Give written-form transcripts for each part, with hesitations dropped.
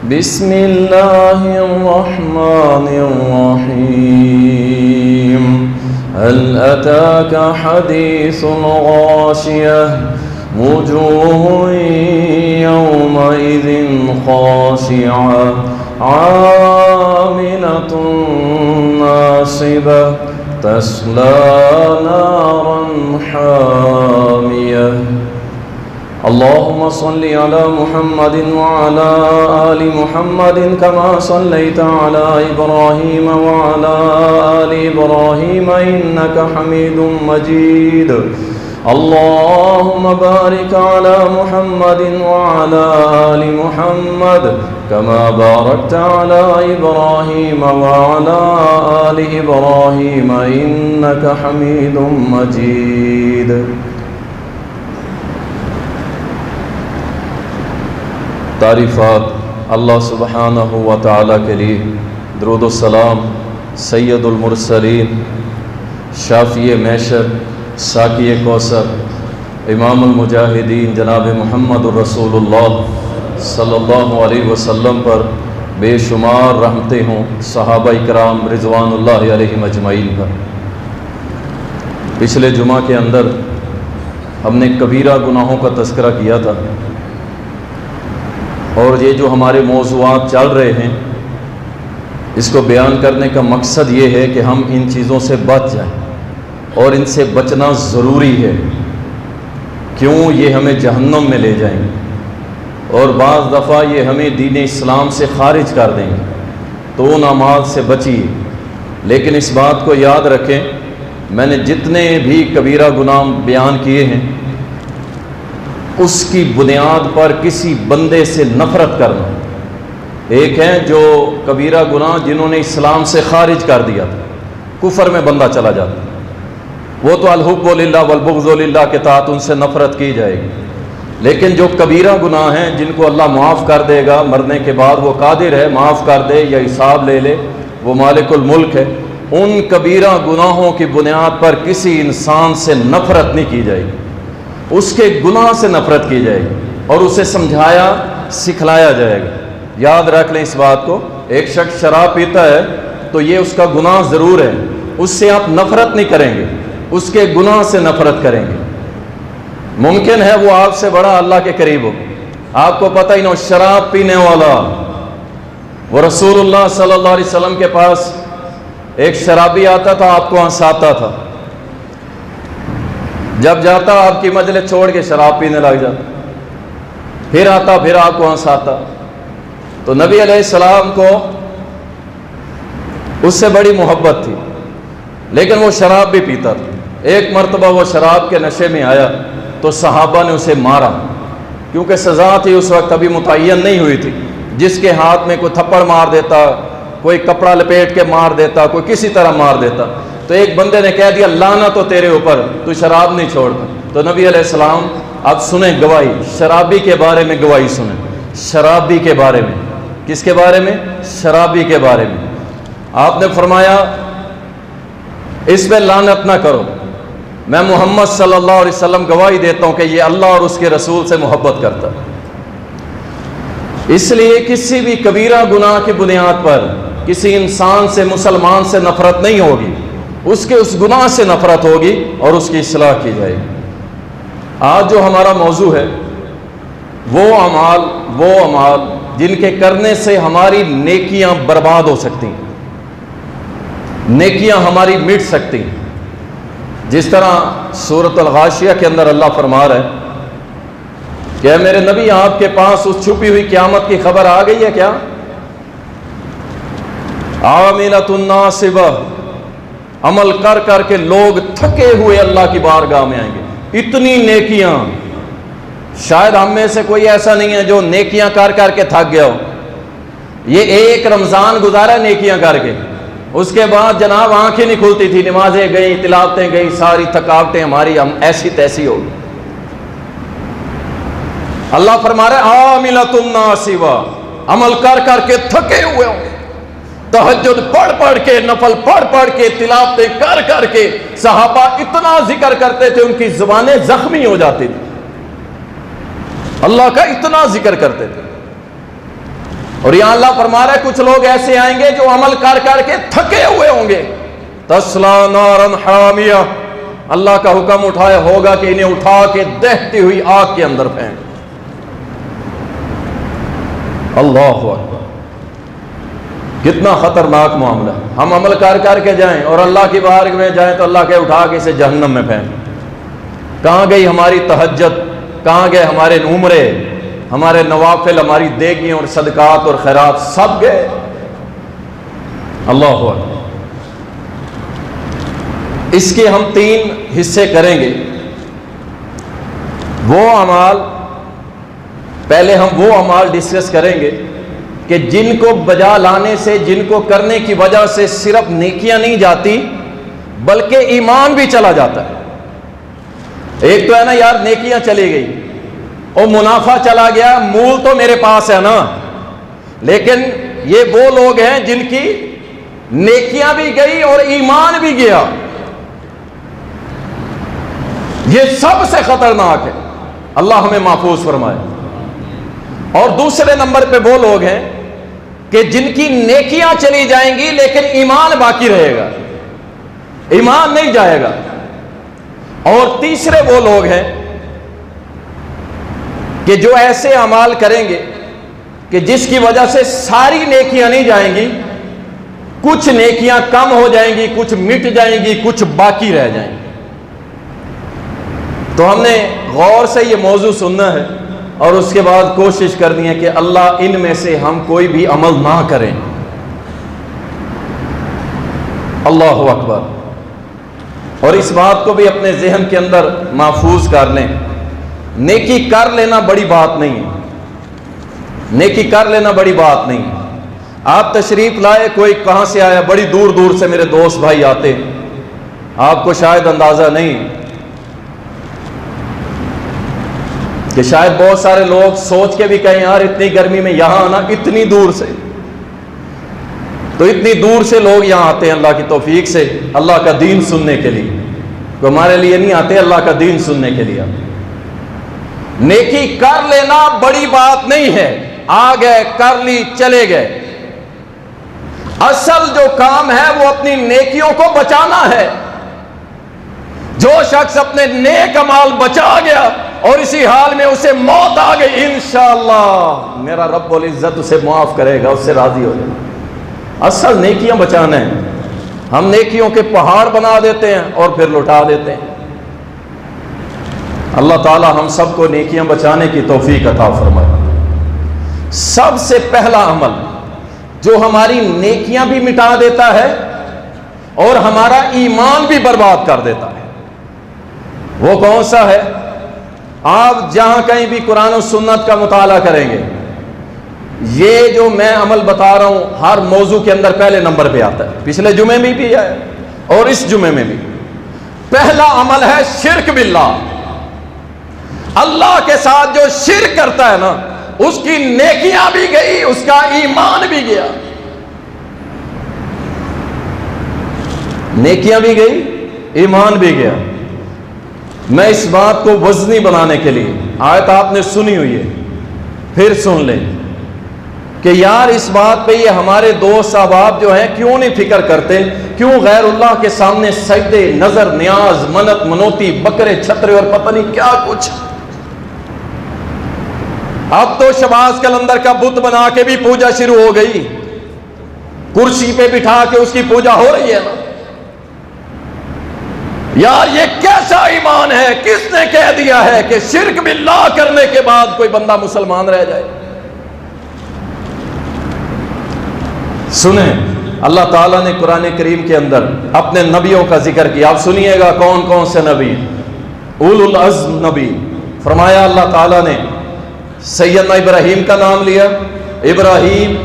بسم الله الرحمن الرحيم هل أتاك حديث الغاشية وجوه يومئذ خاشعة عاملة ناصبة تصلى نارا حامية اللهم صل على محمد وعلى آل محمد كما صليت على إبراهيم وعلى آل إبراهيم إنك حميد مجيد اللهم بارك على محمد وعلى آل محمد كما باركت على إبراهيم وعلى آل إبراهيم إنك حميد مجيد تعریفات اللہ سبحانہ و تعالیٰ کے لیے، درود و سلام سید المرسلین، شافی محشر، ساقی کوثر، امام المجاہدین جناب محمد الرسول اللہ صلی اللہ علیہ وسلم پر بے شمار رحمتیں ہوں، صحابہ اکرام رضوان اللہ علیہم اجمعین پر۔ پچھلے جمعہ کے اندر ہم نے کبیرہ گناہوں کا تذکرہ کیا تھا، اور یہ جو ہمارے موضوعات چل رہے ہیں اس کو بیان کرنے کا مقصد یہ ہے کہ ہم ان چیزوں سے بچ جائیں، اور ان سے بچنا ضروری ہے۔ کیوں؟ یہ ہمیں جہنم میں لے جائیں گے، اور بعض دفعہ یہ ہمیں دین اسلام سے خارج کر دیں گے، تو ان اعمال سے بچیے۔ لیکن اس بات کو یاد رکھیں، میں نے جتنے بھی کبیرہ گناہ بیان کیے ہیں اس کی بنیاد پر کسی بندے سے نفرت کرنا۔ ایک ہے جو کبیرہ گناہ جنہوں نے اسلام سے خارج کر دیا تھا، کفر میں بندہ چلا جاتا، وہ تو الحب للہ والبغض للہ کے تحت ان سے نفرت کی جائے گی۔ لیکن جو کبیرہ گناہ ہیں جن کو اللہ معاف کر دے گا، مرنے کے بعد وہ قادر ہے معاف کر دے یا حساب لے لے، وہ مالک الملک ہے، ان کبیرہ گناہوں کی بنیاد پر کسی انسان سے نفرت نہیں کی جائے گی، اس کے گناہ سے نفرت کی جائے گی، اور اسے سمجھایا سکھلایا جائے گا۔ یاد رکھ لیں اس بات کو، ایک شخص شراب پیتا ہے تو یہ اس کا گناہ ضرور ہے، اس سے آپ نفرت نہیں کریں گے، اس کے گناہ سے نفرت کریں گے۔ ممکن ہے وہ آپ سے بڑا اللہ کے قریب ہو، آپ کو پتہ ہی نہ ہو، شراب پینے والا۔ وہ رسول اللہ صلی اللہ علیہ وسلم کے پاس ایک شرابی آتا تھا، آپ کو ہنساتا تھا، جب جاتا آپ کی مجلس چھوڑ کے شراب پینے لگ جاتا، پھر آتا پھر آپ کو ہنساتا۔ تو نبی علیہ السلام کو اس سے بڑی محبت تھی، لیکن وہ شراب بھی پیتا تھا۔ ایک مرتبہ وہ شراب کے نشے میں آیا تو صحابہ نے اسے مارا، کیونکہ سزا تھی اس وقت ابھی متعین نہیں ہوئی تھی، جس کے ہاتھ میں کوئی تھپڑ مار دیتا، کوئی کپڑا لپیٹ کے مار دیتا، کوئی کسی طرح مار دیتا۔ تو ایک بندے نے کہہ دیا لعنت ہو تیرے اوپر، تو شراب نہیں چھوڑتا۔ تو نبی علیہ السلام اب سنیں گواہی، شرابی کے بارے میں گواہی سنیں، شرابی کے بارے میں۔ کس کے بارے میں؟ شرابی کے بارے میں۔ آپ نے فرمایا اس پہ لعنت نہ کرو، میں محمد صلی اللہ علیہ وسلم گواہی دیتا ہوں کہ یہ اللہ اور اس کے رسول سے محبت کرتا۔ اس لیے کسی بھی کبیرہ گناہ کی بنیاد پر کسی انسان سے، مسلمان سے نفرت نہیں ہوگی، اس کے اس گناہ سے نفرت ہوگی اور اس کی اصلاح کی جائے گی۔ آج جو ہمارا موضوع ہے وہ اعمال جن کے کرنے سے ہماری نیکیاں برباد ہو سکتی ہیں، نیکیاں ہماری مٹ سکتی ہیں۔ جس طرح سورۃ الغاشیہ کے اندر اللہ فرما رہا ہے کہ اے میرے نبی، آپ کے پاس اس چھپی ہوئی قیامت کی خبر آ گئی ہے کیا؟ عاملۃ ناصبہ، عمل کر کر کے لوگ تھکے ہوئے اللہ کی بارگاہ میں آئیں گے۔ اتنی نیکیاں، شاید ہم میں سے کوئی ایسا نہیں ہے جو نیکیاں کر کر کے تھک گیا ہو۔ یہ ایک رمضان گزارا نیکیاں کر کے، اس کے بعد جناب آنکھیں نہیں کھلتی تھی، نمازیں گئی، تلاوتیں گئی، ساری تھکاوٹیں ہماری ہم ایسی تیسی ہو گئی۔ اللہ فرما رہا ہے عاملۃ ناصبہ، عمل کر کر کے تھکے ہوئے ہوں گے، تہجد پڑھ پڑھ کے، نفل پڑھ پڑھ کے، تلاوتیں کر کر کے۔ صحابہ اتنا ذکر کرتے تھے ان کی زبانیں زخمی ہو جاتی تھی، اللہ کا اتنا ذکر کرتے تھے۔ اور یہاں اللہ فرما رہا ہے کچھ لوگ ایسے آئیں گے جو عمل کر کر کے تھکے ہوئے ہوں گے. تسلا نارن حامیہ، اللہ کا حکم اٹھایا ہوگا کہ انہیں اٹھا کے دہتی ہوئی آگ کے اندر پھینک. اللہ اکبر، کتنا خطرناک معاملہ. ہم عمل کر کر کے جائیں اور اللہ کی بارگاہ میں جائیں تو اللہ کے اٹھا کے اسے جہنم میں پھینک. کہاں گئی ہماری تہجد، کہاں گئے ہمارے عمرے، ہمارے نوافل، ہماری دیگیاں اور صدقات اور خیرات، سب گئے. اللہ اکبر. اس کے ہم 3 حصے کریں گے. وہ اعمال، پہلے ہم وہ اعمال ڈسکس کریں گے کہ جن کو بجا لانے سے، جن کو کرنے کی وجہ سے صرف نیکیاں نہیں جاتی بلکہ ایمان بھی چلا جاتا ہے. ایک تو ہے نا یار نیکیاں چلی گئی اور منافع چلا گیا، مول تو میرے پاس ہے نا، لیکن یہ وہ لوگ ہیں جن کی نیکیاں بھی گئی اور ایمان بھی گیا. یہ سب سے خطرناک ہے، اللہ ہمیں محفوظ فرمائے. اور دوسرے نمبر پہ وہ لوگ ہیں کہ جن کی نیکیاں چلی جائیں گی لیکن ایمان باقی رہے گا، ایمان نہیں جائے گا. اور تیسرے وہ لوگ ہیں کہ جو ایسے اعمال کریں گے کہ جس کی وجہ سے ساری نیکیاں نہیں جائیں گی، کچھ نیکیاں کم ہو جائیں گی، کچھ مٹ جائیں گی، کچھ باقی رہ جائیں گی. تو ہم نے غور سے یہ موضوع سننا ہے اور اس کے بعد کوشش کرنی ہے کہ اللہ ان میں سے ہم کوئی بھی عمل نہ کریں. اللہ اکبر. اور اس بات کو بھی اپنے ذہن کے اندر محفوظ کر لیں، نیکی کر لینا بڑی بات نہیں ہے، نیکی کر لینا بڑی بات نہیں ہے. آپ تشریف لائے، کوئی کہاں سے آیا، بڑی دور دور سے میرے دوست بھائی آتے، آپ کو شاید اندازہ نہیں کہ شاید بہت سارے لوگ سوچ کے بھی کہیں یار اتنی گرمی میں یہاں آنا، اتنی دور سے. تو اتنی دور سے لوگ یہاں آتے ہیں اللہ کی توفیق سے، اللہ کا دین سننے کے لیے. تو ہمارے لیے نہیں آتے، اللہ کا دین سننے کے لیے آتے. نیکی کر لینا بڑی بات نہیں ہے، آ گئے کر لی چلے گئے. اصل جو کام ہے وہ اپنی نیکیوں کو بچانا ہے. جو شخص اپنے نیک اعمال بچا گیا اور اسی حال میں اسے موت آ گئی، انشاءاللہ میرا رب العزت اسے معاف کرے گا، اس سے راضی ہو جائے گا. اصل نیکیاں بچانا ہے. ہم نیکیوں کے پہاڑ بنا دیتے ہیں اور پھر لٹا دیتے ہیں. اللہ تعالی ہم سب کو نیکیاں بچانے کی توفیق عطا فرمائے. سب سے پہلا عمل جو ہماری نیکیاں بھی مٹا دیتا ہے اور ہمارا ایمان بھی برباد کر دیتا ہے، وہ کون سا ہے؟ آپ جہاں کہیں بھی قرآن و سنت کا مطالعہ کریں گے، یہ جو میں عمل بتا رہا ہوں ہر موضوع کے اندر پہلے نمبر پہ آتا ہے. پچھلے جمعے میں بھی ہے اور اس جمعے میں بھی. پہلا عمل ہے شرک باللہ. اللہ کے ساتھ جو شرک کرتا ہے نا، اس کی نیکیاں بھی گئی، اس کا ایمان بھی گیا. نیکیاں بھی گئی، ایمان بھی گیا. میں اس بات کو وزنی بنانے کے لیے، آیت آپ نے سنی ہوئی ہے، پھر سن لیں کہ یار اس بات پہ یہ ہمارے دوست احباب جو ہیں کیوں نہیں فکر کرتے، کیوں غیر اللہ کے سامنے سجدے، نظر نیاز، منت منوتی، بکرے چھترے اور پتہ نہیں کیا کچھ. اب تو شباز کلندر کا بت بنا کے بھی پوجا شروع ہو گئی، کرسی پہ بٹھا کے اس کی پوجا ہو رہی ہے نا. یار یہ کیسا ایمان ہے؟ کس نے کہہ دیا ہے کہ شرک باللہ کرنے کے بعد کوئی بندہ مسلمان رہ جائے؟ سنیں، اللہ تعالیٰ نے قرآن کریم کے اندر اپنے نبیوں کا ذکر کیا. آپ سنیے گا کون کون سے نبی، اولو العزم نبی. فرمایا اللہ تعالیٰ نے سیدنا ابراہیم کا نام لیا، ابراہیم،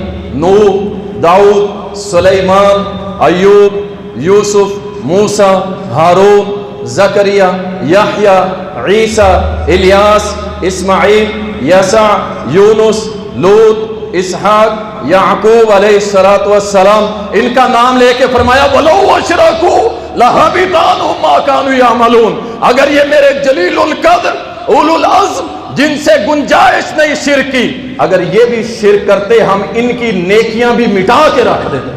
نوح، داؤد، سلیمان، ایوب، یوسف، موسیٰ، ہارون، زکریہ، یحییٰ، عیسیٰ، الیاس، اسماعیل، یسع، یونس، لوط، اسحاق، یعقوب علیہ السلام. ان کا نام لے کے فرمایا وَلَوْ أَشْرَكُوا لَحَبِطَ عَنْهُمْ مَا كَانُوا يَعْمَلُونَ. اگر یہ میرے جلیل القدر اولو العزم جن سے گنجائش نہیں شرک کی، اگر یہ بھی شرک کرتے ہم ان کی نیکیاں بھی مٹا کے رکھ دیتے۔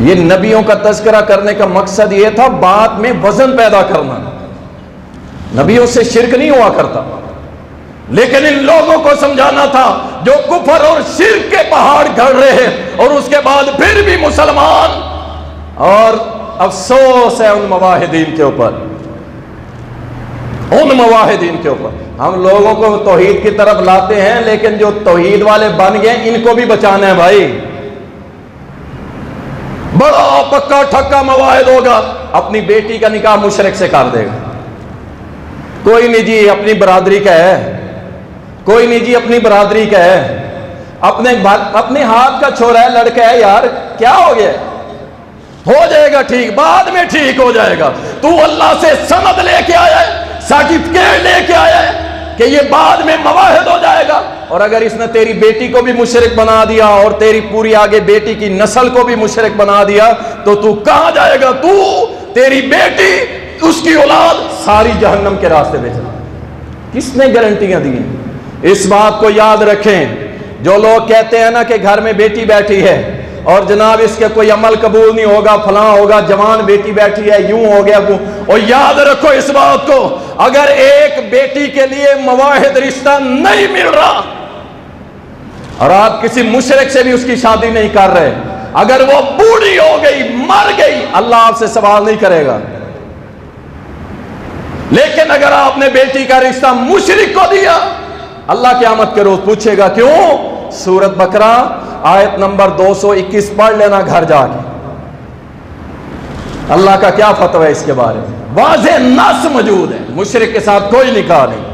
یہ نبیوں کا تذکرہ کرنے کا مقصد یہ تھا بعد میں وزن پیدا کرنا۔ نبیوں سے شرک نہیں ہوا کرتا، لیکن ان لوگوں کو سمجھانا تھا جو کفر اور شرک کے پہاڑ گھڑ رہے ہیں اور اس کے بعد پھر بھی مسلمان، اور افسوس ہے ان مواحدین کے اوپر، ان مواحدین کے اوپر۔ ہم لوگوں کو توحید کی طرف لاتے ہیں، لیکن جو توحید والے بن گئے ان کو بھی بچانا ہے بھائی۔ بڑا پکا ٹھکا مواحد ہوگا، اپنی بیٹی کا نکاح مشرک سے کر دے گا۔ کوئی نہیں جی اپنی برادری کا ہے، کوئی نہیں جی اپنی برادری کا ہے، اپنے ہاتھ کا چھوڑا ہے، لڑکا ہے، یار کیا ہو گیا، ہو جائے گا ٹھیک، بعد میں ٹھیک ہو جائے گا۔ تو اللہ سے سند لے کے آیا ہے، سرٹیفکیٹ لے کے آیا ہے کہ یہ بعد میں مواحد ہو جائے گا۔ اور اگر اس نے تیری بیٹی کو بھی مشرک بنا دیا اور تیری پوری آگے بیٹی کی نسل کو بھی مشرک بنا دیا تو کہاں جائے گا؟ تیری بیٹی، اس کی اولاد ساری جہنم کے راستے پہ چلا۔ کس نے گارنٹیاں دی ہیں؟ اس بات کو یاد رکھیں، جو لوگ کہتے ہیں نا کہ گھر میں بیٹی بیٹھی ہے اور جناب اس کے کوئی عمل قبول نہیں ہوگا، فلاں ہوگا، جوان بیٹی بیٹھی ہے، یوں ہو گیا، اور یاد رکھو اس بات کو، اگر ایک بیٹی کے لیے مواحد رشتہ نہیں مل رہا اور آپ کسی مشرک سے بھی اس کی شادی نہیں کر رہے، اگر وہ بوڑھی ہو گئی، مر گئی، اللہ آپ سے سوال نہیں کرے گا۔ لیکن اگر آپ نے بیٹی کا رشتہ مشرک کو دیا، اللہ قیامت کے روز پوچھے گا کیوں؟ سورۃ بقرہ آیت نمبر 221 پڑھ لینا گھر جا کے، اللہ کا کیا فتویٰ ہے اس کے بارے میں، واضح نص موجود ہے، مشرک کے ساتھ کوئی نکاح نہیں۔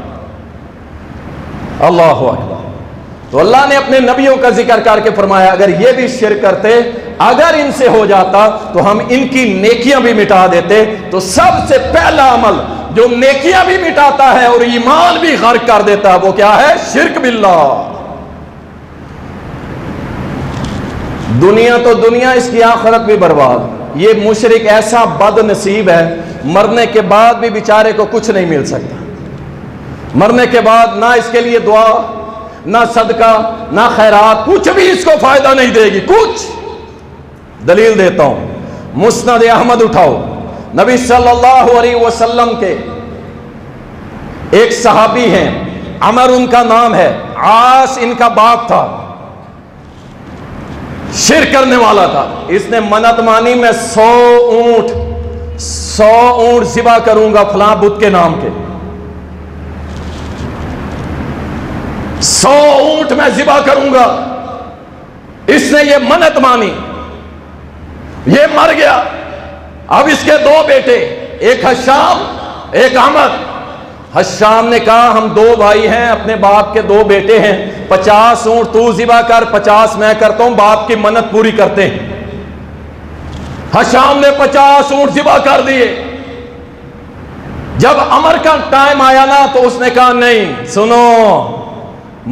اللہ اکبر۔ تو اللہ نے اپنے نبیوں کا ذکر کر کے فرمایا اگر یہ بھی شرک کرتے، اگر ان سے ہو جاتا تو ہم ان کی نیکیاں بھی مٹا دیتے۔ تو سب سے پہلا عمل جو نیکیاں بھی مٹاتا ہے اور ایمان بھی غرق کر دیتا ہے وہ کیا ہے؟ شرک باللہ۔ دنیا تو دنیا، اس کی آخرت بھی برباد۔ یہ مشرک ایسا بد نصیب ہے، مرنے کے بعد بھی بیچارے کو کچھ نہیں مل سکتا۔ مرنے کے بعد نہ اس کے لیے دعا، نہ صدقہ، نہ خیرات، کچھ بھی اس کو فائدہ نہیں دے گی، کچھ۔ دلیل دیتا ہوں، مسند احمد اٹھاؤ، نبی صلی اللہ علیہ وسلم کے ایک صحابی ہیں، عمر ان کا نام ہے، عاص ان کا باپ تھا، شرک کرنے والا تھا۔ اس نے منت مانی میں 100 اونٹ ذبح کروں گا فلاں بت کے نام کے، 100 اونٹ میں ذبح کروں گا۔ اس نے یہ منت مانی، یہ مر گیا۔ اب اس کے 2 بیٹے، ایک حشام ایک عمر۔ حشام نے کہا ہم 2 بھائی ہیں، اپنے باپ کے 2 بیٹے ہیں، 50 اونٹ تو ذبح کر، 50 میں کرتا ہوں، باپ کی منت پوری کرتے ہیں۔ حشام نے 50 اونٹ ذبح کر دیے۔ جب عمر کا ٹائم آیا نا تو اس نے کہا نہیں، سنو،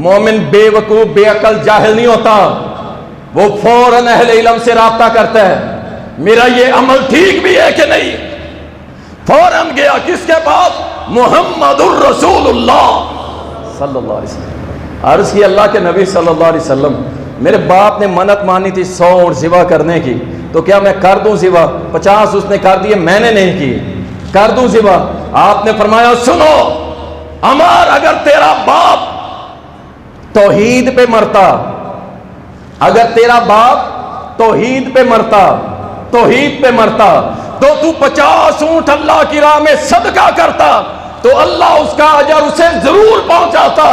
مومن بے وقوف، بے عقل، جاہل نہیں ہوتا، وہ فوراً اہل علم سے رابطہ کرتا ہے، میرا یہ عمل ٹھیک بھی ہے کہ نہیں۔ فوراً گیا کس کے پاس؟ محمد الرسول اللہ صلی اللہ علیہ وسلم۔ عرض کی اللہ کے نبی صلی اللہ علیہ وسلم، میرے باپ نے منت مانی تھی 100 اونٹ ذبح کرنے کی، تو کیا میں کر دوں ذبح؟ 50 اس نے کر دیے، میں نے نہیں کی، کر دوں ذبح؟ آپ نے فرمایا سنو عمر، اگر تیرا باپ توحید پہ مرتا، اگر تیرا باپ توحید پہ مرتا تو 50 اونٹ اللہ کی راہ میں صدقہ کرتا تو اللہ اس کا اجر اسے ضرور پہنچاتا،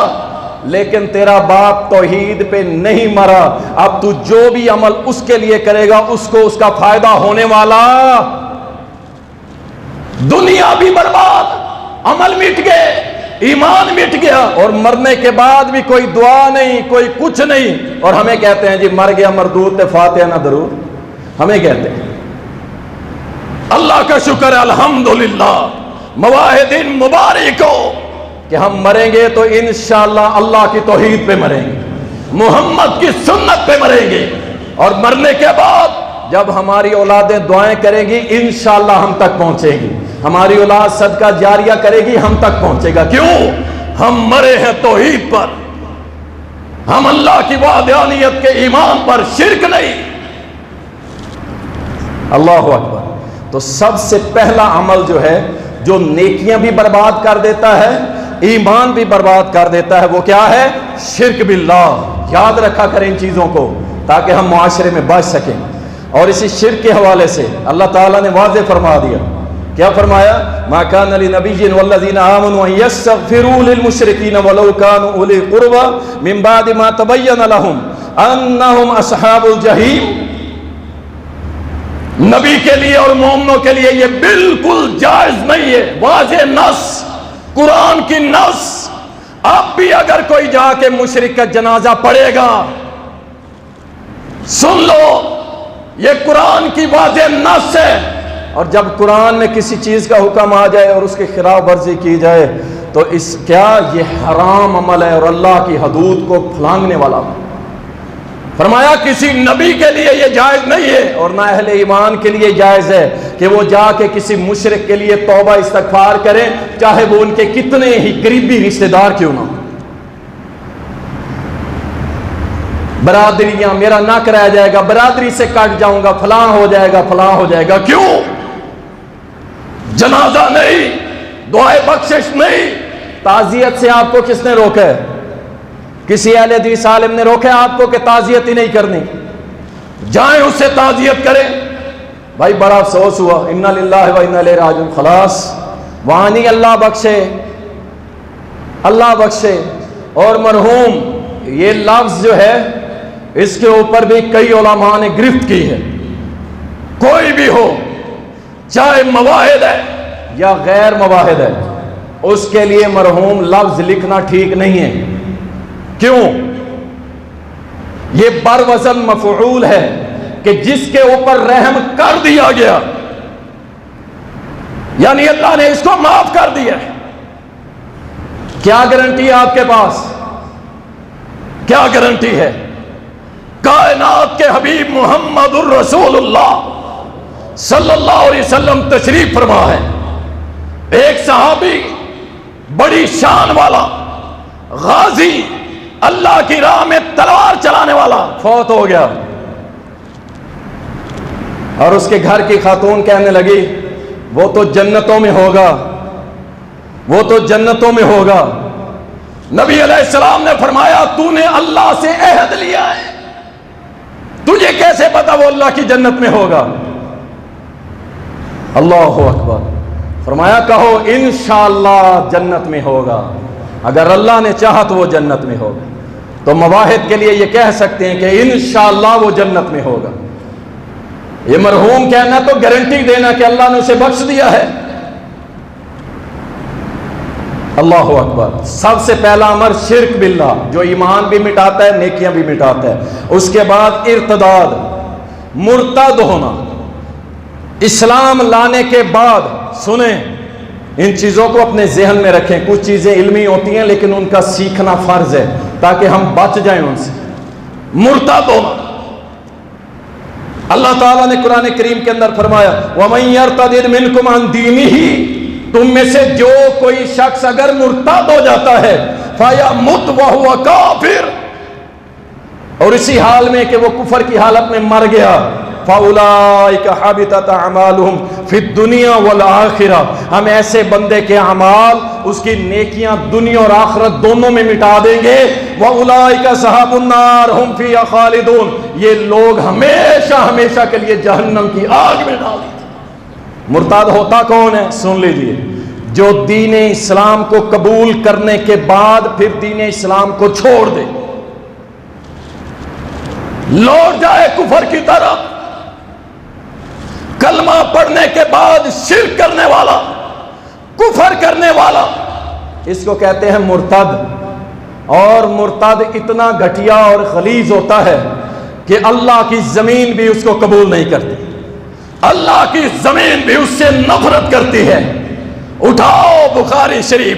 لیکن تیرا باپ توحید پہ نہیں مرا، اب تو جو بھی عمل اس کے لیے کرے گا اس کو اس کا فائدہ ہونے والا۔ دنیا بھی برباد، عمل مٹ گئے، ایمان مٹ گیا، اور مرنے کے بعد بھی کوئی دعا نہیں، کوئی کچھ نہیں، اور ہمیں کہتے ہیں جی مر گیا مردود تے فاتحہ نہ درود، ہمیں کہتے ہیں۔ اللہ کا شکر ہے الحمدللہ، مواحدین مبارک ہو کہ ہم مریں گے تو انشاءاللہ اللہ کی توحید پہ مریں گے، محمد کی سنت پہ مریں گے، اور مرنے کے بعد جب ہماری اولادیں دعائیں کریں گی انشاءاللہ ہم تک پہنچیں گی۔ ہماری اولاد صدقہ جاریہ کرے گی، ہم تک پہنچے گا. کیوں؟ ہم مرے ہیں توحید پر، ہم اللہ کی وحدانیت کے ایمان پر، شرک نہیں. اللہ اکبر. تو سب سے پہلا عمل جو ہے جو نیکیاں بھی برباد کر دیتا ہے، ایمان بھی برباد کر دیتا ہے، وہ کیا ہے؟ شرک باللہ. یاد رکھا کریں ان چیزوں کو تاکہ ہم معاشرے میں بچ سکیں. اور اسی شرک کے حوالے سے اللہ تعالیٰ نے واضح فرما دیا. کیا فرمایا؟ ما کان لنبی والذین آمنوا ان یستغفروا للمشرکین ولو کانوا اولی قربی من بعد ما تبین لهم انہم اصحاب الجحیم. نبی کے لیے اور مومنوں کے لیے یہ بالکل جائز نہیں ہے. واضح نص، قرآن کی نص. اب بھی اگر کوئی جا کے مشرک کا جنازہ پڑھے گا، سن لو یہ قرآن کی واضح نص ہے. اور جب قرآن میں کسی چیز کا حکم آ جائے اور اس کی خلاف ورزی کی جائے تو اس کیا یہ حرام عمل ہے اور اللہ کی حدود کو پھلانگنے والا. فرمایا کسی نبی کے لیے یہ جائز نہیں ہے اور نہ اہل ایمان کے لیے جائز ہے کہ وہ جا کے کسی مشرک کے لیے توبہ استغفار کریں، چاہے وہ ان کے کتنے ہی قریبی رشتہ دار کیوں نہ. برادریاں، میرا نک رہ جائے گا، برادری سے کٹ جاؤں گا، فلاں ہو جائے گا، فلاں ہو جائے گا. کیوں؟ جنازہ نہیں، دعائے بخشش نہیں. تعزیت سے آپ کو کس نے روکا ہے؟ کسی اہل حدیث عالم نے روکا ہے آپ کو کہ تعزیت ہی نہیں کرنی؟ جائیں اس سے تعزیت کریں. بھائی بڑا افسوس ہوا، انا للہ و انا الیہ راجعون. خلاص وہاں نہیں اللہ بخشے، اللہ بخشے. اور مرحوم یہ لفظ جو ہے اس کے اوپر بھی کئی علماء نے گرفت کی ہے. کوئی بھی ہو، چاہے مواحد ہے یا غیر مواحد ہے، اس کے لیے مرحوم لفظ لکھنا ٹھیک نہیں ہے. کیوں؟ یہ بر وزن مفعول ہے کہ جس کے اوپر رحم کر دیا گیا، یعنی اللہ نے اس کو معاف کر دیا. کیا گارنٹی ہے آپ کے پاس؟ کیا گارنٹی ہے؟ کائنات کے حبیب محمد الرسول اللہ صلی اللہ علیہ وسلم تشریف فرما ہے. ایک صحابی بڑی شان والا غازی، اللہ کی راہ میں تلوار چلانے والا فوت ہو گیا. اور اس کے گھر کی خاتون کہنے لگی وہ تو جنتوں میں ہوگا، وہ تو جنتوں میں ہوگا. نبی علیہ السلام نے فرمایا تو نے اللہ سے عہد لیا ہے، تجھے کیسے پتا وہ اللہ کی جنت میں ہوگا؟ اللہ اکبر. فرمایا کہو انشاءاللہ جنت میں ہوگا، اگر اللہ نے چاہا تو وہ جنت میں ہوگا. تو مواحد کے لیے یہ کہہ سکتے ہیں کہ انشاءاللہ وہ جنت میں ہوگا. یہ مرحوم کہنا تو گارنٹی دینا کہ اللہ نے اسے بخش دیا ہے. اللہ اکبر. سب سے پہلا امر شرک باللہ جو ایمان بھی مٹاتا ہے، نیکیاں بھی مٹاتا ہے. اس کے بعد ارتداد، مرتد ہونا. اسلام لانے کے بعد سنیں، ان چیزوں کو اپنے ذہن میں رکھیں. کچھ چیزیں علمی ہوتی ہیں لیکن ان کا سیکھنا فرض ہے تاکہ ہم بچ جائیں ان سے. مرتد ہونا، اللہ تعالیٰ نے قرآن کریم کے اندر فرمایا وَمَن يَرْتَدِدْ مِنْكُمْ عَنْ دِينِهِ، تم میں سے جو کوئی شخص اگر مرتد ہو جاتا ہے فَيَمُتْ وَهُوَ كَافِرٌ، اور اسی حال میں کہ وہ کفر کی حالت میں مر گیا، فَأُولَئِكَ حَبِطَتْ أَعْمَالُهُمْ فِي الدُّنْيَا وَالْآخِرَةِ، ہم ایسے بندے کے اعمال، اس کی نیکیاں دنیا اور آخرت دونوں میں مٹا دیں گے. وَأُولَئِكَ أَصْحَابُ النَّارِ هُمْ فِيهَا خَالِدُونَ، یہ لوگ ہمیشہ ہمیشہ کے لیے جہنم کی آگ میں ڈال دیتے. مرتد ہوتا کون ہے؟ سن لیجئے، جو دین اسلام کو قبول کرنے کے بعد پھر دین اسلام کو چھوڑ دے، لوٹ جائے کفر کی طرف. کلمہ پڑھنے کے بعد شرک کرنے والا، کفر کرنے والا، اس کو کہتے ہیں مرتد. اور مرتد اتنا گھٹیا اور غلیظ ہوتا ہے کہ اللہ کی زمین بھی اس کو قبول نہیں کرتی، اللہ کی زمین بھی اس سے نفرت کرتی ہے. اٹھاؤ بخاری شریف،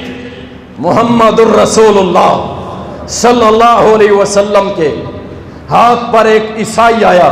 محمد الرسول اللہ صلی اللہ علیہ وسلم کے ہاتھ پر ایک عیسائی آیا،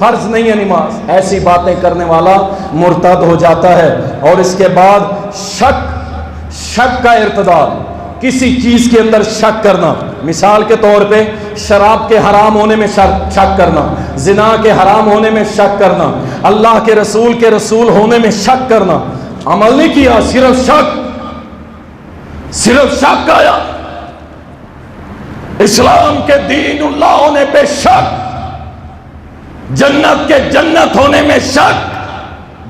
فرض نہیں ہے نماز، ایسی باتیں کرنے والا مرتد ہو جاتا ہے۔ اور اس کے بعد شک کا ارتداد، کسی چیز کے اندر شک کرنا، مثال کے طور پہ شراب کے حرام ہونے میں شک کرنا، زنا کے حرام ہونے میں شک کرنا، اللہ کے رسول ہونے میں شک کرنا، عمل نہیں کیا، صرف شک آیا۔ اسلام کے دین اللہ ہونے پہ شک، جنت کے جنت ہونے میں شک،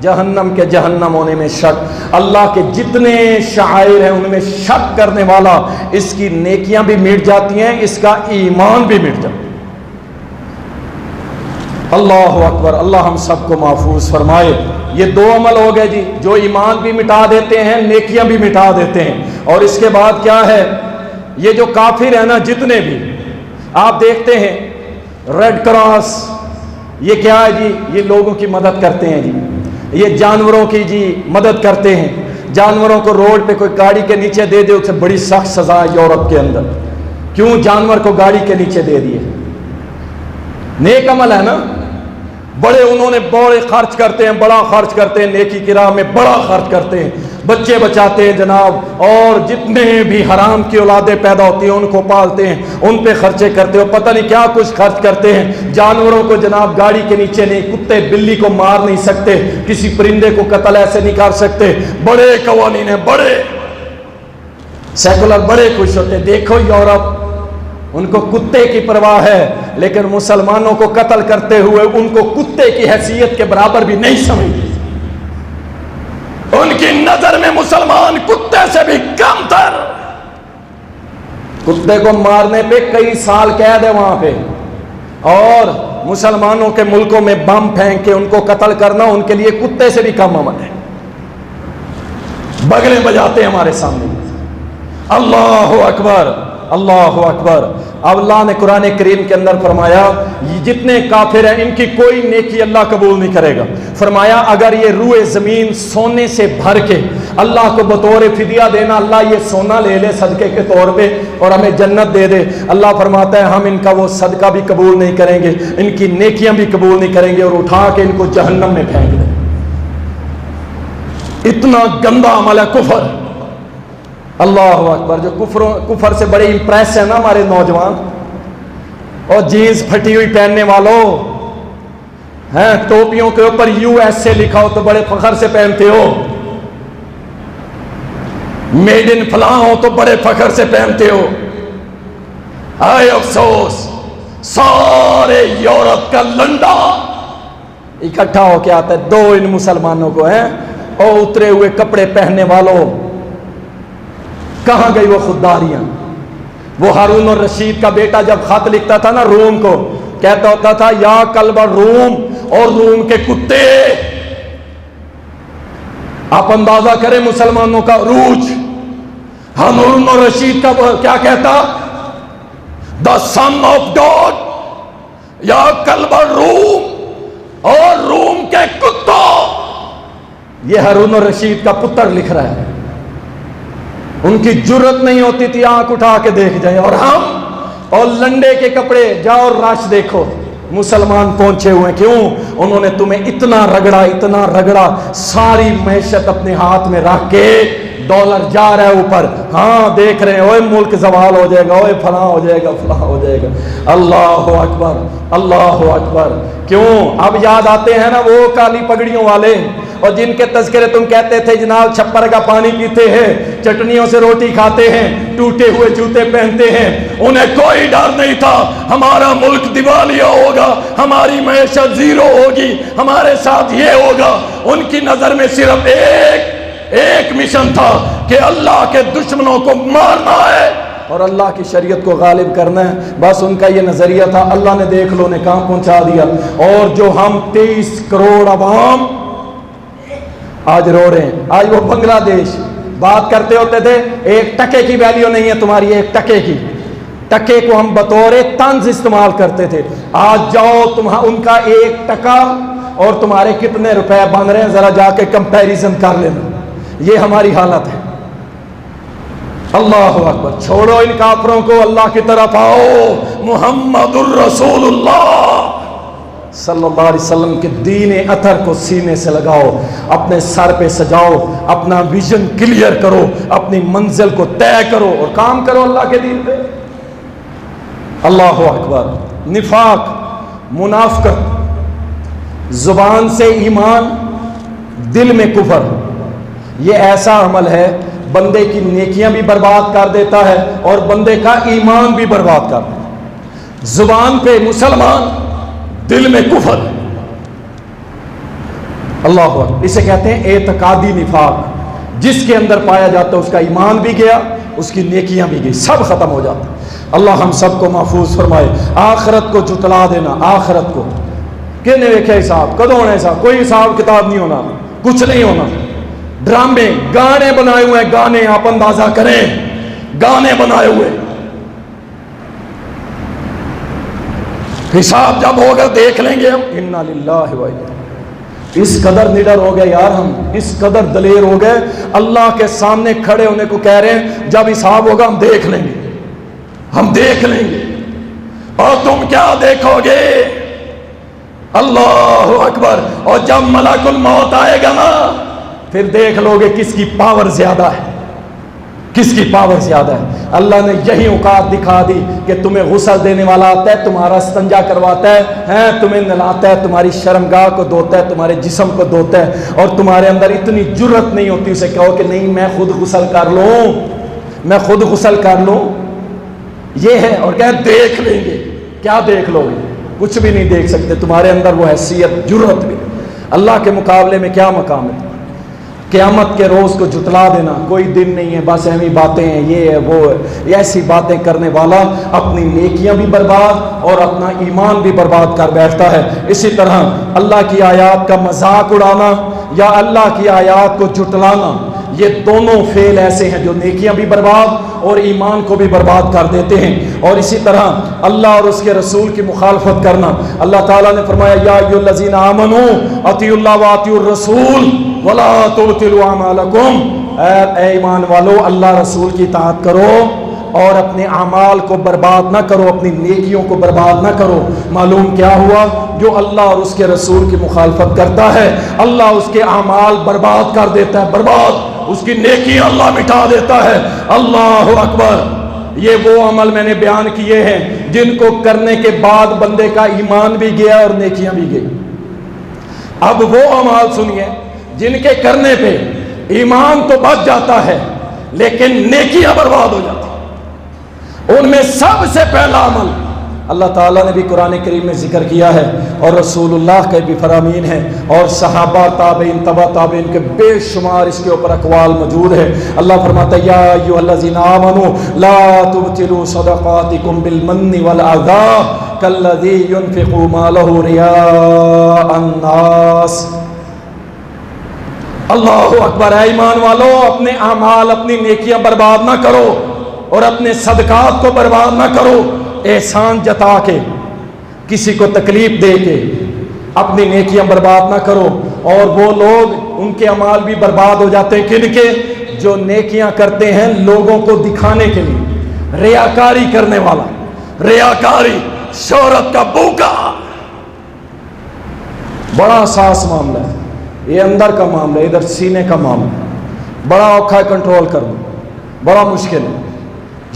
جہنم کے جہنم ہونے میں شک، اللہ کے جتنے شعائر ہیں ان میں شک کرنے والا، اس کی نیکیاں بھی مٹ جاتی ہیں، اس کا ایمان بھی مٹ جاتا ہے۔ اللہ اکبر، اللہ ہم سب کو محفوظ فرمائے۔ یہ دو عمل ہو گئے جی، جو ایمان بھی مٹا دیتے ہیں، نیکیاں بھی مٹا دیتے ہیں۔ اور اس کے بعد کیا ہے، یہ جو کافر ہیں نا جتنے بھی، آپ دیکھتے ہیں ریڈ کراس، یہ کیا ہے جی، یہ لوگوں کی مدد کرتے ہیں جی، یہ جانوروں کی جی مدد کرتے ہیں۔ جانوروں کو روڈ پہ کوئی گاڑی کے نیچے دے دے، اسے بڑی سخت سزا ہے یورپ کے اندر۔ کیوں جانور کو گاڑی کے نیچے دے دیے؟ نیک عمل ہے نا، بڑے انہوں نے بڑے خرچ کرتے ہیں، بڑا خرچ کرتے ہیں، نیکی کی راہ میں بڑا خرچ کرتے ہیں، بچے بچاتے ہیں جناب، اور جتنے بھی حرام کی اولادیں پیدا ہوتی ہیں ان کو پالتے ہیں، ان پہ خرچے کرتے ہو، پتہ نہیں کیا کچھ خرچ کرتے ہیں۔ جانوروں کو جناب گاڑی کے نیچے نہیں، کتے بلی کو مار نہیں سکتے، کسی پرندے کو قتل ایسے نہیں کر سکتے، بڑے قوانین ہیں، بڑے سیکولر، بڑے خوش ہوتے۔ دیکھو یورپ، ان کو کتے کی پرواہ ہے، لیکن مسلمانوں کو قتل کرتے ہوئے ان کو کتے کی حیثیت کے برابر بھی نہیں سمجھتے۔ ان کی نظر میں مسلمان کتے سے بھی کم تر۔ کتے کو مارنے پہ کئی سال قید ہے وہاں پہ، اور مسلمانوں کے ملکوں میں بم پھینک کے ان کو قتل کرنا ان کے لیے کتے سے بھی کم عمل ہے۔ بگلے بجاتے ہیں ہمارے سامنے۔ اللہ اکبر، اللہ اکبر۔ اب اللہ نے قرآن کریم کے اندر فرمایا یہ جتنے کافر ہیں ان کی کوئی نیکی اللہ قبول نہیں کرے گا۔ فرمایا اگر یہ روئے زمین سونے سے بھر کے اللہ کو بطور فدیہ دینا، اللہ یہ سونا لے لے صدقے کے طور پہ اور ہمیں جنت دے دے، اللہ فرماتا ہے ہم ان کا وہ صدقہ بھی قبول نہیں کریں گے، ان کی نیکیاں بھی قبول نہیں کریں گے، اور اٹھا کے ان کو جہنم میں پھینک دیں۔ اتنا گندا عمل ہے کفر۔ اللہ اکبر۔ جو کفر سے بڑے امپریس ہیں نا ہمارے نوجوان، اور جینز پھٹی ہوئی پہننے والوں ہیں، ٹوپیوں کے اوپر USA لکھا ہو تو بڑے فخر سے پہنتے ہو، میڈ ان فلاں ہو تو بڑے فخر سے پہنتے ہو۔ آئے افسوس، سارے یورپ کا لنڈا اکٹھا ہو کے آتا ہے دو ان مسلمانوں کو ہیں، اور اترے ہوئے کپڑے پہننے والوں، کہاں گئی وہ خودداریاں؟ وہ ہارون الرشید کا بیٹا جب خط لکھتا تھا نا روم کو، کہتا ہوتا تھا یا کلب روم، اور روم کے کتے۔ آپ اندازہ کریں مسلمانوں کا عروج۔ ہارون الرشید کا کیا کہتا؟ دا سن آف گاڈ، یا کلب روم، اور روم کے کتوں۔ یہ ہارون الرشید کا پتر لکھ رہا ہے۔ ان کی جرت نہیں ہوتی تھی آنکھ اٹھا کے دیکھ جائیں، اور ہم اور لنڈے کے کپڑے، جاؤ رش دیکھو، مسلمان پہنچے ہوئے۔ کیوں؟ انہوں نے تمہیں اتنا رگڑا، ساری معیشت اپنے ہاتھ میں رکھ کے، ڈالر جا رہا ہے اوپر، ہاں دیکھ رہے ہیں، اوے ملک زوال ہو جائے گا، اوے فلاں ہو جائے گا، فلاں ہو جائے گا۔ اللہ اکبر، اللہ اکبر۔ کیوں؟ اب یاد آتے ہیں نا وہ کالی پگڑیوں والے، اور جن کے تذکرے تم کہتے تھے جناب چھپر کا پانی پیتے ہیں، چٹنیوں سے روٹی کھاتے ہیں، ٹوٹے ہوئے جوتے پہنتے ہیں، انہیں کوئی ڈر نہیں تھا ہمارا ملک دیوالیہ ہوگا، ہماری معیشت زیرو ہوگی، ہمارے ساتھ یہ ہوگا۔ ان کی نظر میں صرف ایک مشن تھا کہ اللہ کے دشمنوں کو مارنا ہے اور اللہ کی شریعت کو غالب کرنا ہے، بس ان کا یہ نظریہ تھا۔ اللہ نے دیکھ لو نے کہاں پہنچا دیا۔ اور جو ہم 23 کروڑ عوام آج رو رہے ہیں، آج وہ بنگلہ دیش بات کرتے ہوتے تھے ایک ٹکے کی ویلیو نہیں ہے تمہاری، ایک ٹکے کی، ٹکے کو ہم بطور طنز استعمال کرتے تھے۔ آج جاؤ ان کا 1 ٹکا اور تمہارے کتنے روپے بن رہے ہیں، ذرا جا کے کمپیریزن کر لینا۔ یہ ہماری حالت ہے۔ اللہ اکبر۔ چھوڑو ان کافروں کو، اللہ کی طرف آؤ۔ محمد الرسول اللہ صلی اللہ علیہ وسلم کے دین اطہر کو سینے سے لگاؤ، اپنے سر پہ سجاؤ، اپنا ویژن کلیئر کرو، اپنی منزل کو طے کرو اور کام کرو اللہ کے دین پہ۔ اللہ اکبر۔ نفاق، منافقت، زبان سے ایمان، دل میں کفر، یہ ایسا عمل ہے بندے کی نیکیاں بھی برباد کر دیتا ہے اور بندے کا ایمان بھی برباد کر دیتا ہے۔ زبان پہ مسلمان، دل میں کفر۔ اللہ اکبر۔ اسے کہتے ہیں اعتقادی نفاق، جس کے اندر پایا جاتا ہے اس کا ایمان بھی گیا، اس کی نیکیاں بھی گئی، سب ختم ہو جاتا ہے۔ اللہ ہم سب کو محفوظ فرمائے۔ آخرت کو جھٹلا دینا، آخرت کو کہنے ویکھے حساب کدو ہونا، حساب کوئی حساب کتاب نہیں ہونا، کچھ نہیں ہونا۔ ڈرامے، گانے بنائے ہوئے ہیں، گانے آپ اندازہ کریں، گانے بنائے ہوئے، حساب جب ہوگا دیکھ لیں گے ہم۔ انا للہ و انا، اس قدر نڈر ہو گئے یار، ہم اس قدر دلیر ہو گئے، اللہ کے سامنے کھڑے ہونے کو کہہ رہے ہیں جب حساب ہوگا ہم دیکھ لیں گے، ہم دیکھ لیں گے۔ اور تم کیا دیکھو گے؟ اللہ اکبر۔ اور جب ملک الموت آئے گا نا، پھر دیکھ لو گے کس کی پاور زیادہ ہے، کس کی پاور زیادہ ہے۔ اللہ نے یہی اوقات دکھا دی کہ تمہیں غسل دینے والا آتا ہے، تمہارا استنجا کرواتا ہے، تمہیں نہلاتا ہے، تمہاری شرمگاہ کو دھوتا ہے، تمہارے جسم کو دھوتا ہے، اور تمہارے اندر اتنی جرت نہیں ہوتی اسے کہو کہ نہیں میں خود غسل کر لوں، میں خود غسل کر لوں۔ یہ ہے، اور کہ دیکھ لیں گے۔ کیا دیکھ لو گے؟ کچھ بھی نہیں دیکھ سکتے، تمہارے اندر وہ حیثیت، جرت بھی۔ اللہ کے مقابلے میں کیا مقام ہے؟ قیامت کے روز کو جھٹلا دینا، کوئی دن نہیں ہے، بس اہمی باتیں ہیں، یہ ہے وہ ہے، ایسی باتیں کرنے والا اپنی نیکیاں بھی برباد اور اپنا ایمان بھی برباد کر بیٹھتا ہے۔ اسی طرح اللہ کی آیات کا مذاق اڑانا یا اللہ کی آیات کو جھٹلانا، یہ دونوں فعل ایسے ہیں جو نیکیاں بھی برباد اور ایمان کو بھی برباد کر دیتے ہیں۔ اور اسی طرح اللہ اور اس کے رسول کی مخالفت کرنا، اللہ تعالیٰ نے فرمایا یا ایھا الذین آمنوا اطیعوا اللہ واطیعوا الرسول ولا تبطلوا اعمالکم، اے ایمان والو اللہ رسول کی اطاعت کرو اور اپنے اعمال کو برباد نہ کرو، اپنی نیکیوں کو برباد نہ کرو۔ معلوم کیا ہوا؟ جو اللہ اور اس کے رسول کی مخالفت کرتا ہے اللہ اس کے اعمال برباد کر دیتا ہے، برباد، اس کی نیکی اللہ مٹا دیتا ہے۔ اللہ اکبر۔ یہ وہ عمل میں نے بیان کیے ہیں جن کو کرنے کے بعد بندے کا ایمان بھی گیا اور نیکیاں بھی گئی۔ اب وہ اعمال سنیے جن کے کرنے پہ ایمان تو بچ جاتا ہے لیکن نیکیاں برباد ہو جاتی ہیں۔ ان میں سب سے پہلا عمل اللہ تعالیٰ نے بھی قرآن کریم میں ذکر کیا ہے اور رسول اللہ کے بھی فرامین ہیں اور صحابہ تابعین تبع تابعین کے بے شمار اس کے اوپر اقوال موجود ہے۔ اللہ فرماتا ہے یا ایھا الذین آمنوا لا تبطلوا صدقاتکم بالمن والأذى کالذی ينفق مالہ رئاء الناس۔ اللہ اکبر۔ اے ایمان والو، اپنے اعمال، اپنی نیکیاں برباد نہ کرو اور اپنے صدقات کو برباد نہ کرو، احسان جتا کے، کسی کو تکلیف دے کے اپنی نیکیاں برباد نہ کرو۔ اور وہ لوگ، ان کے اعمال بھی برباد ہو جاتے ہیں، کن کے؟ جو نیکیاں کرتے ہیں لوگوں کو دکھانے کے لیے، ریاکاری کرنے والا، ریاکاری، شہرت کا بھوکا۔ بڑا حساس معاملہ ہے یہ، اندر کا معاملہ ہے، ادھر سینے کا معاملہ ہے، بڑا اوکھا ہے کنٹرول کرنا، بڑا مشکل ہے۔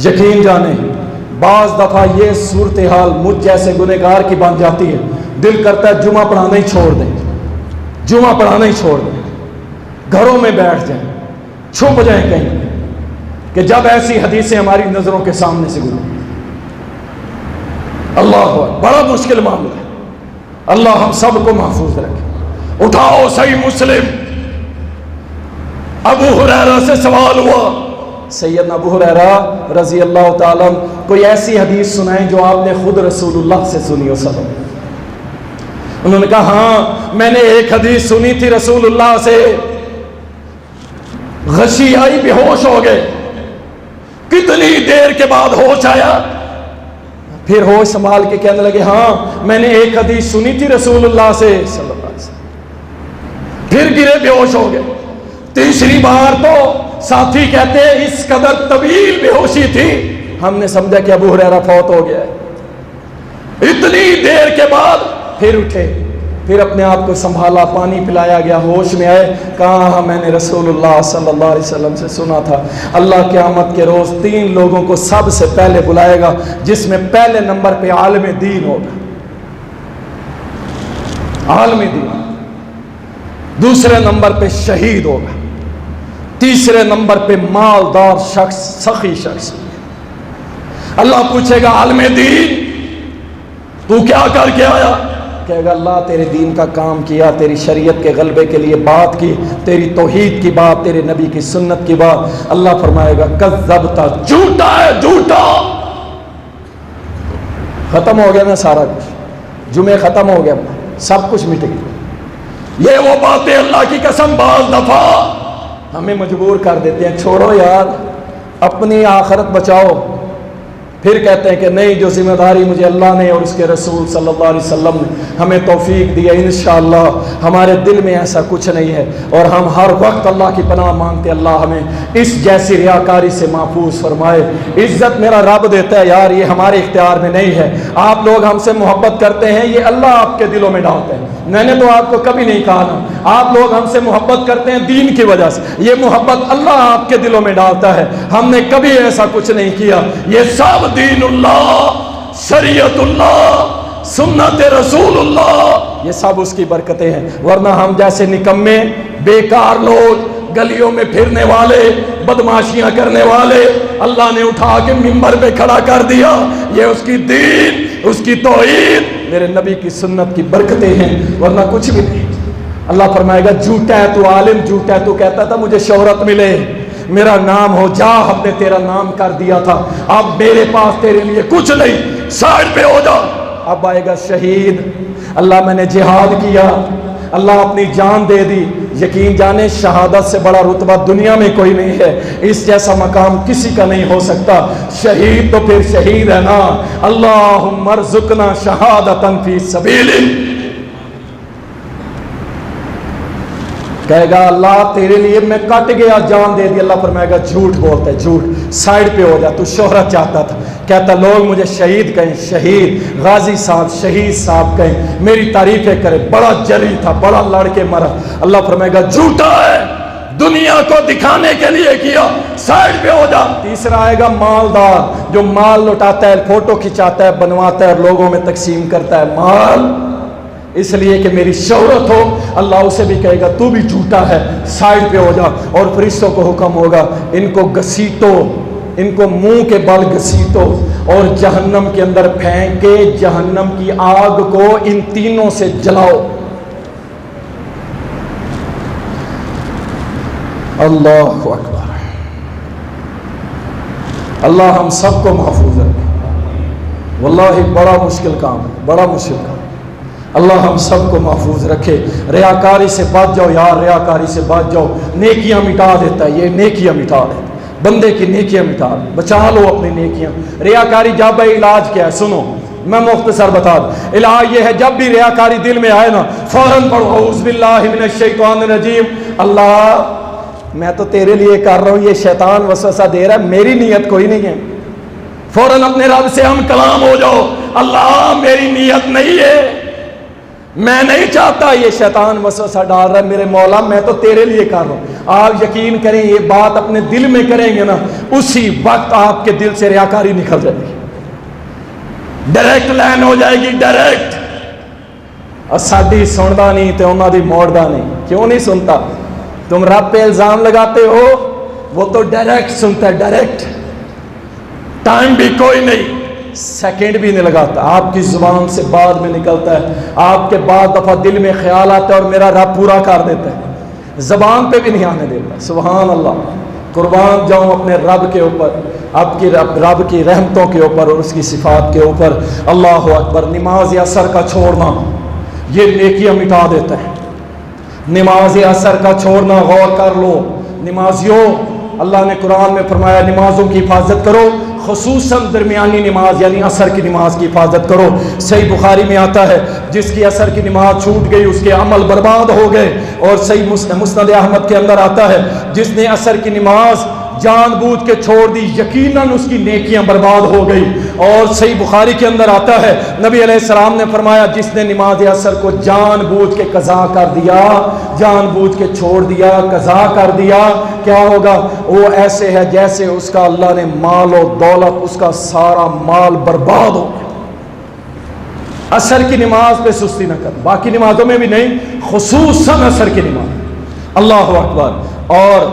یقین جانے بعض دفعہ یہ صورتحال مجھ جیسے گنہگار کی بن جاتی ہے، دل کرتا ہے جمعہ پڑھانا ہی چھوڑ دیں، جمعہ پڑھانا ہی چھوڑ دیں، گھروں میں بیٹھ جائیں، چھپ جائیں کہیں، کہ جب ایسی حدیثیں ہماری نظروں کے سامنے سے گزریں۔ اللہ اکبر۔ بڑا مشکل معاملہ ہے، اللہ ہم سب کو محفوظ رکھے۔ اٹھاؤ صحیح مسلم، ابو ہریرہ سے سوال ہوا، سیدنا ابو ہریرہ رضی اللہ تعالیٰ کوئی ایسی حدیث سنائیں جو آپ نے خود رسول اللہ سے سنی ہو۔ سب انہوں نے کہا ہاں میں نے ایک حدیث سنی تھی رسول اللہ سے، غشی آئی، بے ہوش ہو گئے، کتنی دیر کے بعد ہوش آیا، پھر ہوش سنبھال کے کہنے لگے ہاں میں نے ایک حدیث سنی تھی رسول اللہ سے صلی اللہ علیہ وسلم، پھر گرے، بے ہوش ہو گئے۔ تیسری بار تو ساتھی کہتے ہیں اس قدر طویل بے ہوشی تھی ہم نے سمجھا کہ ابو ہریرہ فوت ہو گیا ہے۔ اتنی دیر کے بعد پھر اٹھے، پھر اپنے آپ کو سنبھالا، پانی پلایا گیا، ہوش میں آئے، کہا میں نے رسول اللہ صلی اللہ علیہ وسلم سے سنا تھا اللہ قیامت کے روز 3 لوگوں کو سب سے پہلے بلائے گا، جس میں پہلے نمبر پہ عالم دین ہوگا، عالم دین، دوسرے نمبر پہ شہید ہوگا، تیسرے نمبر پہ مالدار شخص، سخی شخص۔ اللہ پوچھے گا عالم دین تو کیا کر کے آیا؟ کہے گا اللہ تیرے دین کا کام کیا، تیری شریعت کے غلبے کے لیے بات کی، تیری توحید کی بات، تیرے نبی کی سنت کی بات۔ اللہ فرمائے گا کذبتا، جھوٹا ہے، جھوٹا۔ ختم ہو گیا نا سارا کچھ، جمعے ختم ہو گیا، سب کچھ مٹ گیا۔ یہ وہ باتیں اللہ کی قسم بعض دفعہ ہمیں مجبور کر دیتے ہیں، چھوڑو یار اپنی آخرت بچاؤ، پھر کہتے ہیں کہ نہیں، جو ذمہ داری مجھے اللہ نے اور اس کے رسول صلی اللہ علیہ وسلم نے ہمیں توفیق دی ہے، انشاءاللہ ہمارے دل میں ایسا کچھ نہیں ہے، اور ہم ہر وقت اللہ کی پناہ مانگتے اللہ ہمیں اس جیسی ریاکاری سے محفوظ فرمائے۔ عزت میرا رب دیتا ہے یار، یہ ہمارے اختیار میں نہیں ہے۔ آپ لوگ ہم سے محبت کرتے ہیں، یہ اللہ آپ کے دلوں میں ڈالتے ہیں، میں نے تو آپ کو کبھی نہیں کہا نا۔ آپ لوگ ہم سے محبت کرتے ہیں دین کی وجہ سے، یہ محبت اللہ آپ کے دلوں میں ڈالتا ہے، ہم نے کبھی ایسا کچھ نہیں کیا۔ یہ سب دین اللہ، شریعت اللہ، سنت رسول اللہ، یہ سب اس کی برکتیں ہیں، ورنہ ہم جیسے نکمے بیکار لوگ، گلیوں میں پھرنے والے، بدماشیاں کرنے والے، اللہ نے اٹھا کے منبر پہ کھڑا کر دیا۔ یہ اس کی دین، اس کی توحید، میرے نبی کی سنت کی برکتیں ہیں، ورنہ کچھ بھی نہیں۔ اللہ فرمائے گا جھوٹا ہے تو، عالم جھوٹا ہے تو، کہتا تھا مجھے شہرت ملے، میرا نام ہو، جا ہم نے تیرا نام کر دیا تھا، اب میرے پاس تیرے لیے کچھ نہیں، سائڈ پہ ہو جا۔ اب آئے گا شہید، اللہ میں نے جہاد کیا، اللہ اپنی جان دے دی، یقین جانے شہادت سے بڑا رتبہ دنیا میں کوئی نہیں ہے، اس جیسا مقام کسی کا نہیں ہو سکتا۔ شہید تو پھر شہید ہے نا، اللہم ارزقنا شہادتا فی سبیلک، کہے گا اللہ تیرے لیے میں کٹ گیا، جان دے دی۔ اللہ فرمائے گا جھوٹ بولتا ہے، جھوٹ، سائڈ پہ ہو جا، تو شہرت چاہتا تھا، کہتا لوگ مجھے شہید کہیں، شہید غازی صاحب، شہید صاحب کہیں، میری تعریفیں کرے، بڑا جری تھا، بڑا لڑ کے مرا۔ اللہ فرمائے گا جھوٹا ہے، دنیا کو دکھانے کے لیے کیا، سائڈ پہ ہو جا۔ تیسرا آئے گا مالدار، جو مال لٹاتا ہے، فوٹو کھچاتا ہے، بنواتا ہے اور لوگوں میں تقسیم کرتا ہے مال، اس لیے کہ میری شہرت ہو۔ اللہ اسے بھی کہے گا تو بھی جھوٹا ہے، سائڈ پہ ہو جا، اور فرشتوں کو حکم ہوگا ان کو گھسیٹو، ان کو منہ کے بل گھسیٹو اور جہنم کے اندر پھینک کے جہنم کی آگ کو ان تینوں سے جلاؤ۔ اللہ اکبر، اللہ ہم سب کو محفوظ رکھے، واللہ بڑا مشکل کام ہے، بڑا مشکل کام، اللہ ہم سب کو محفوظ رکھے۔ ریاکاری سے بچ جاؤ یار، ریاکاری سے بچ جاؤ، نیکیاں مٹا دیتا ہے، یہ نیکیاں مٹا دیتا ہے، بندے کی نیکیاں مٹا دے، بچا لو اپنی نیکیاں۔ ریاکاری جب ہے، علاج کیا ہے سنو، میں مختصر بتا دوں، علاج یہ ہے جب بھی ریاکاری دل میں آئے نا، فوراً پڑھو اعوذ باللہ من الشیطان الرجیم، اللہ میں تو تیرے لیے کر رہا ہوں، یہ شیطان وسوسہ دے رہا ہے، میری نیت کوئی نہیں ہے۔ فوراً اپنے رب سے ہم کلام ہو جاؤ، اللہ میری نیت نہیں ہے، میں نہیں چاہتا یہ شیطان وسوسہ ڈال رہا ہے، میرے مولا میں تو تیرے لیے کر رہا ہوں۔ آپ یقین کریں یہ بات اپنے دل میں کریں گے نا، اسی وقت آپ کے دل سے ریاکاری نکل جائے گی، ڈائریکٹ لائن ہو جائے گی، ڈائریکٹ۔ اور ساڈی سندا نہیں تے انہاں دی موڑدا نہیں، کیوں نہیں سنتا؟ تم رب پہ الزام لگاتے ہو، وہ تو ڈائریکٹ سنتا ہے، ڈائریکٹ، ٹائم بھی کوئی نہیں، سیکنڈ بھی نہیں لگاتا، آپ کی زبان سے بعد میں نکلتا ہے، آپ کے بعد دفعہ دل میں خیال آتا ہے اور میرا رب پورا کر دیتا ہے، زبان پہ بھی نہیں آنے دیتا۔ سبحان اللہ، قربان جاؤں اپنے رب کے اوپر، آپ کی رب کی رحمتوں کے اوپر اور اس کی صفات کے اوپر۔ اللہ اکبر، نماز عصر کا چھوڑنا یہ نیکیاں مٹا دیتا ہے، نماز عصر کا چھوڑنا، غور کر لو نمازیوں، اللہ نے قرآن میں فرمایا نمازوں کی حفاظت کرو، خصوصاً درمیانی نماز یعنی عصر کی نماز کی حفاظت کرو۔ صحیح بخاری میں آتا ہے جس کی عصر کی نماز چھوٹ گئی اس کے عمل برباد ہو گئے، اور صحیح مسند احمد کے اندر آتا ہے جس نے عصر کی نماز جان بوجھ کے چھوڑ دی یقیناً اس کی نیکیاں برباد ہو گئی۔ اور صحیح بخاری کے اندر آتا ہے نبی علیہ السلام نے فرمایا جس نے نماز عصر کو جان بوجھ کے قضا کر دیا، جان بوجھ کے چھوڑ دیا، قضا کر دیا، کیا ہوگا؟ وہ ایسے ہے جیسے اس کا اللہ نے مال و دولت، اس کا سارا مال برباد ہو گیا۔ عصر کی نماز پہ سستی نہ کر، باقی نمازوں میں بھی نہیں، خصوصاً عصر کی نماز۔ اللہ اکبر۔ اور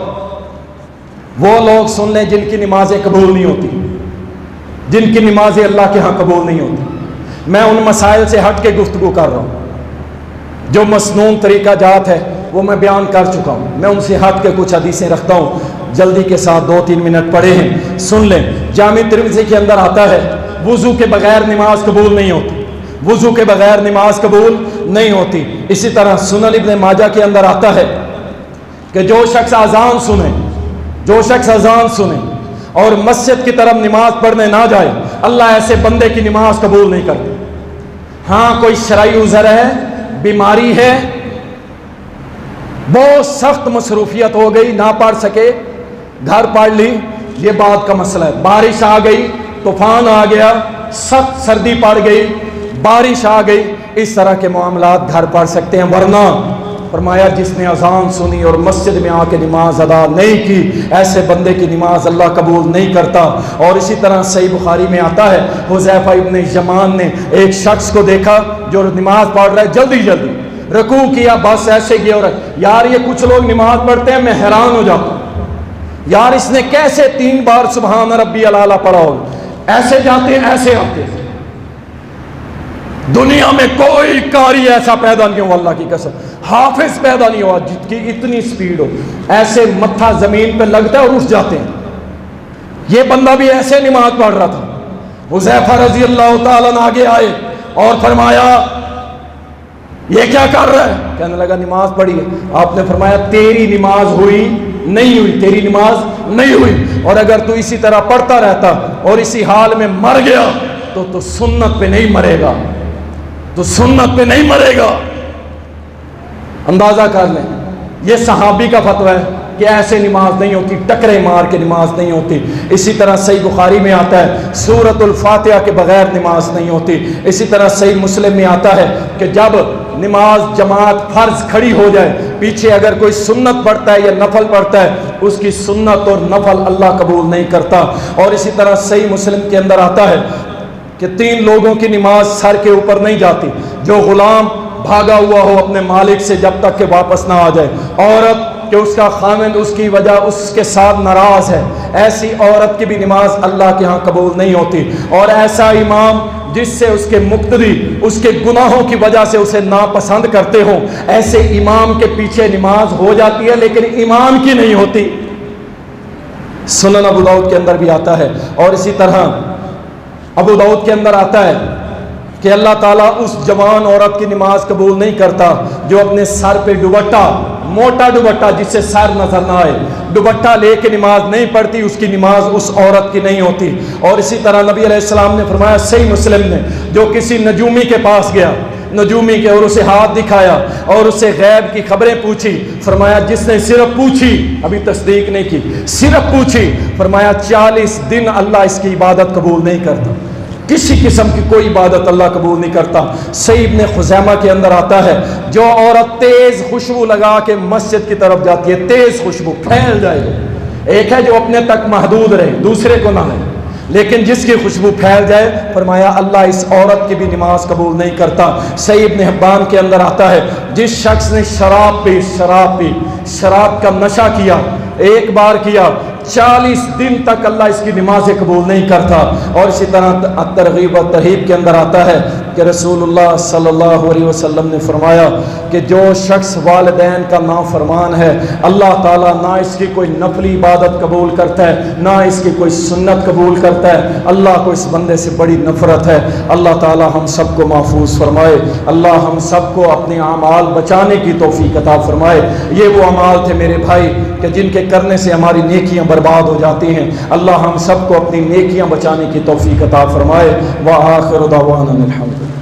وہ لوگ سن لیں جن کی نمازیں قبول نہیں ہوتی، جن کی نمازیں اللہ کے ہاں قبول نہیں ہوتی۔ میں ان مسائل سے ہٹ کے گفتگو کر رہا ہوں جو مسنون طریقہ جات ہے، وہ میں بیان کر چکا ہوں۔ میں ان سے ہٹ کے کچھ حدیثیں رکھتا ہوں، جلدی کے ساتھ 2-3 منٹ پڑھے ہیں، سن لیں۔ جامع ترمذی کے اندر آتا ہے وضو کے بغیر نماز قبول نہیں ہوتی، وضو کے بغیر نماز قبول نہیں ہوتی۔ اسی طرح سنن ابن ماجہ کے اندر آتا ہے کہ جو شخص اذان سنے، جو شخص اذان سنے اور مسجد کی طرف نماز پڑھنے نہ جائے، اللہ ایسے بندے کی نماز قبول نہیں کرتے۔ ہاں کوئی شرعی عذر ہے، بیماری ہے، بہت سخت مصروفیت ہو گئی، نہ پڑھ سکے، گھر پڑھ لی، یہ بات کا مسئلہ ہے۔ بارش آ گئی، طوفان آ گیا، سخت سردی پڑ گئی، بارش آ گئی، اس طرح کے معاملات گھر پڑھ سکتے ہیں۔ ورنہ فرمایا جس نے اذان سنی اور مسجد میں آ کے نماز ادا نہیں کی، ایسے بندے کی نماز اللہ قبول نہیں کرتا۔ اور اسی طرح صحیح بخاری میں آتا ہے حذیفہ ابن یمان نے ایک شخص کو دیکھا جو نماز پڑھ رہا ہے، جلدی جلدی رکوع کیا، بس ایسے گیا، اور یار یہ کچھ لوگ نماز پڑھتے ہیں، میں حیران ہو جاتا ہوں، یار اس نے کیسے 3 بار سبحان ربی الاعلیٰ پڑھا ہوگا، ایسے جاتے ہیں ایسے آتے ہیں۔ دنیا میں کوئی قاری ایسا پیدا نہیں ہوا، اللہ کی قسم، حافظ پیدا نہیں ہوا جس کی اتنی سپیڈ ہو، ایسے متھا زمین پہ لگتا ہے اور اٹھ جاتے ہیں۔ یہ بندہ بھی ایسے نماز پڑھ رہا تھا۔ حذیفہ رضی اللہ تعالیٰ عنہ آگے آئے اور فرمایا یہ کیا کر رہا ہے؟ کہنے لگا نماز پڑھی ہے۔ آپ نے فرمایا تیری نماز ہوئی نہیں ہوئی، تیری نماز نہیں ہوئی، اور اگر تو اسی طرح پڑھتا رہتا اور اسی حال میں مر گیا تو سنت پہ نہیں مرے گا، تو سنت پہ نہیں مرے گا۔ اندازہ کر لیں، یہ صحابی کا فتویٰ ہے کہ ایسے نماز نہیں ہوتی، ٹکرے مار کے نماز نہیں ہوتی۔ اسی طرح صحیح بخاری میں آتا ہے سورۃ الفاتحہ کے بغیر نماز نہیں ہوتی۔ اسی طرح صحیح مسلم میں آتا ہے کہ جب نماز جماعت فرض کھڑی ہو جائے، پیچھے اگر کوئی سنت پڑھتا ہے یا نفل پڑھتا ہے، اس کی سنت اور نفل اللہ قبول نہیں کرتا۔ اور اسی طرح صحیح مسلم کے اندر آتا ہے کہ 3 لوگوں کی نماز سر کے اوپر نہیں جاتی، جو غلام بھاگا ہوا ہو اپنے مالک سے جب تک کہ واپس نہ آ جائے، عورت کہ اس کا خاوند اس کی وجہ اس کے ساتھ ناراض ہے، ایسی عورت کی بھی نماز اللہ کے ہاں قبول نہیں ہوتی۔ اور ایسا امام جس سے اس کے مقتدی اس کے گناہوں کی وجہ سے اسے ناپسند کرتے ہوں، ایسے امام کے پیچھے نماز ہو جاتی ہے لیکن امام کی نہیں ہوتی۔ سنن ابو داؤد کے اندر بھی آتا ہے، اور اسی طرح ابو داؤد کے اندر آتا ہے کہ اللہ تعالیٰ اس جوان عورت کی نماز قبول نہیں کرتا جو اپنے سر پہ دوپٹہ، موٹا دوپٹہ جس سے سر نظر نہ آئے، دوپٹہ لے کے نماز نہیں پڑھتی، اس کی نماز اس عورت کی نہیں ہوتی۔ اور اسی طرح نبی علیہ السلام نے فرمایا صحیح مسلم نے، جو کسی نجومی کے پاس گیا، نجومی کے، اور اسے ہاتھ دکھایا اور اس سے غیب کی خبریں پوچھی، فرمایا جس نے صرف پوچھی، ابھی تصدیق نہیں کی، صرف پوچھی، فرمایا 40 دن اللہ اس کی عبادت قبول نہیں کرتا، کسی قسم کی کوئی عبادت اللہ قبول نہیں کرتا۔ صحیح ابن خزیمہ کے اندر آتا ہے جو عورت تیز خوشبو لگا کے مسجد کی طرف جاتی ہے، تیز خوشبو پھیل جائے، ایک ہے جو اپنے تک محدود رہے دوسرے کو نہ لے، لیکن جس کی خوشبو پھیل جائے، فرمایا اللہ اس عورت کی بھی نماز قبول نہیں کرتا۔ صحیح ابن حبان کے اندر آتا ہے جس شخص نے شراب پی، شراب کا نشہ کیا، ایک بار کیا، 40 دن تک اللہ اس کی نمازیں قبول نہیں کرتا۔ اور اسی طرح ترغیب و ترہیب کے اندر آتا ہے کہ رسول اللہ صلی اللہ علیہ وسلم نے فرمایا کہ جو شخص والدین کا نافرمان ہے، اللہ تعالیٰ نہ اس کی کوئی نفلی عبادت قبول کرتا ہے، نہ اس کی کوئی سنت قبول کرتا ہے، اللہ کو اس بندے سے بڑی نفرت ہے۔ اللہ تعالیٰ ہم سب کو محفوظ فرمائے، اللہ ہم سب کو اپنے اعمال بچانے کی توفیق عطا فرمائے۔ یہ وہ اعمال تھے میرے بھائی کہ جن کے کرنے سے ہماری نیکیاں برباد ہو جاتی ہیں، اللہ ہم سب کو اپنی نیکیاں بچانے کی توفیق عطا فرمائے۔ وآخر دعوانا الحمد للہ۔